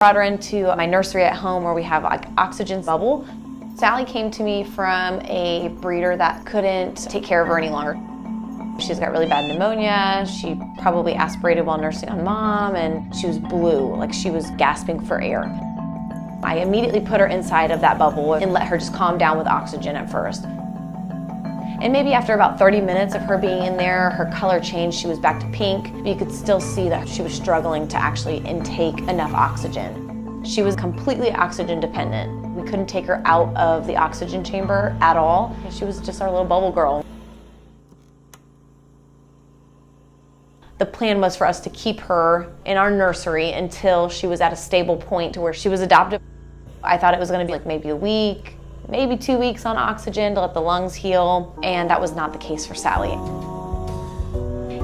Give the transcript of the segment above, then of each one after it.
Brought her into my nursery at home where we have like oxygen bubble. Sally came to me from a breeder that couldn't take care of her any longer. She's got really bad pneumonia. She probably aspirated while nursing on mom, and she was blue, like she was gasping for air. I immediately put her inside of that bubble and let her just calm down with oxygen at first. And maybe after about 30 minutes of her being in there, her color changed. She was back to pink, but you could still see that she was struggling to actually intake enough oxygen. She was completely oxygen dependent. We couldn't take her out of the oxygen chamber at all. She was just our little bubble girl. The plan was for us to keep her in our nursery until she was at a stable point to where she was adopted. I thought it was gonna be like maybe a week, maybe 2 weeks on oxygen to let the lungs heal, and that was not the case for Sally.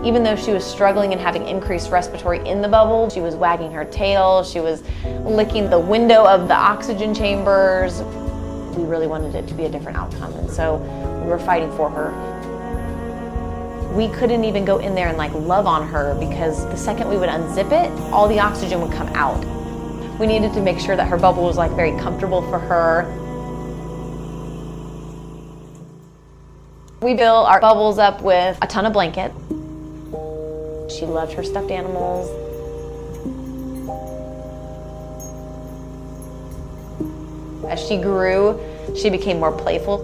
Even though she was struggling and having increased respiratory in the bubble, she was wagging her tail, she was licking the window of the oxygen chambers. We really wanted it to be a different outcome, and so we were fighting for her. We couldn't even go in there and like love on her because the second we would unzip it, all the oxygen would come out. We needed to make sure that her bubble was like very comfortable for her. We built our bubbles up with a ton of blankets. She loved her stuffed animals. As she grew, she became more playful.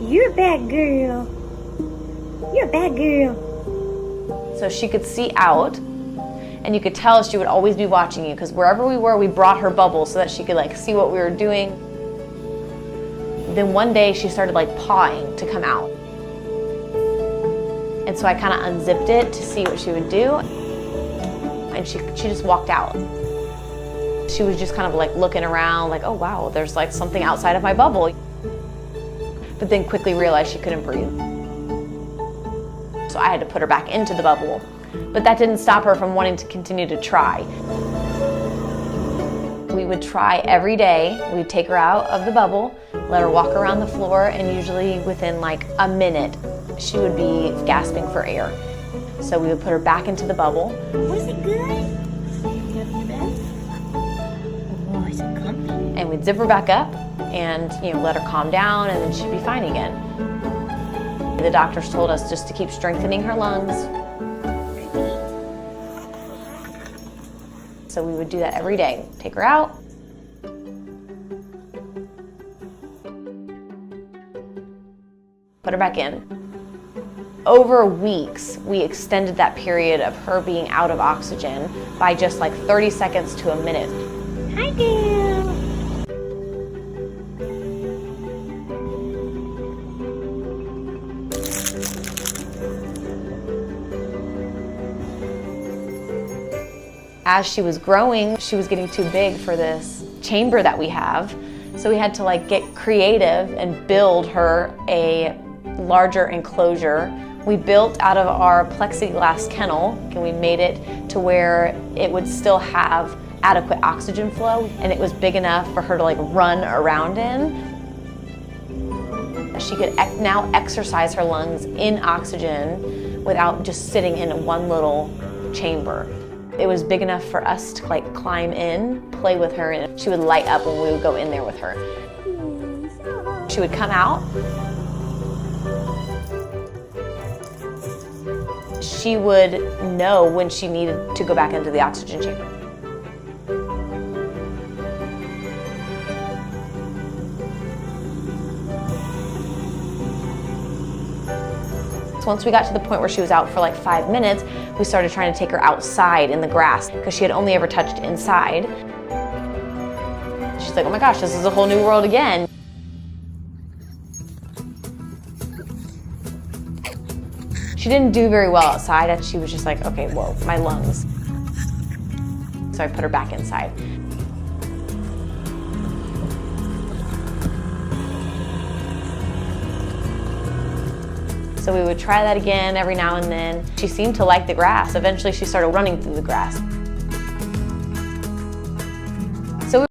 You're a bad girl. You're a bad girl. So she could see out, and you could tell she would always be watching you because wherever we were, we brought her bubble so that she could like see what we were doing. Then one day she started like pawing to come out. And so I kind of unzipped it to see what she would do. And she just walked out. She was just kind of like looking around like, oh wow, there's like something outside of my bubble. But then quickly realized she couldn't breathe. So I had to put her back into the bubble. But that didn't stop her from wanting to continue to try. We would try every day. We'd take her out of the bubble, let her walk around the floor, and usually within like a minute, she would be gasping for air. So we would put her back into the bubble. Was it good? Oh, is it comfy? And we'd zip her back up and let her calm down, and then she'd be fine again. The doctors told us just to keep strengthening her lungs. So we would do that every day. Take her out. Put her back in. Over weeks, we extended that period of her being out of oxygen by just like 30 seconds to a minute. Hi, girl. As she was growing, she was getting too big for this chamber that we have. So we had to like get creative and build her a larger enclosure. We built out of our plexiglass kennel, and we made it to where it would still have adequate oxygen flow, and it was big enough for her to like run around in. She could now exercise her lungs in oxygen without just sitting in one little chamber. It was big enough for us to like climb in, play with her, and she would light up when we would go in there with her. She would come out. She would know when she needed to go back into the oxygen chamber. Once we got to the point where she was out for like 5 minutes, we started trying to take her outside in the grass because she had only ever touched inside. She's like, oh my gosh, this is a whole new world again. She didn't do very well outside. She was just like, okay, whoa, my lungs. So I put her back inside. So we would try that again every now and then. She seemed to like the grass. Eventually she started running through the grass.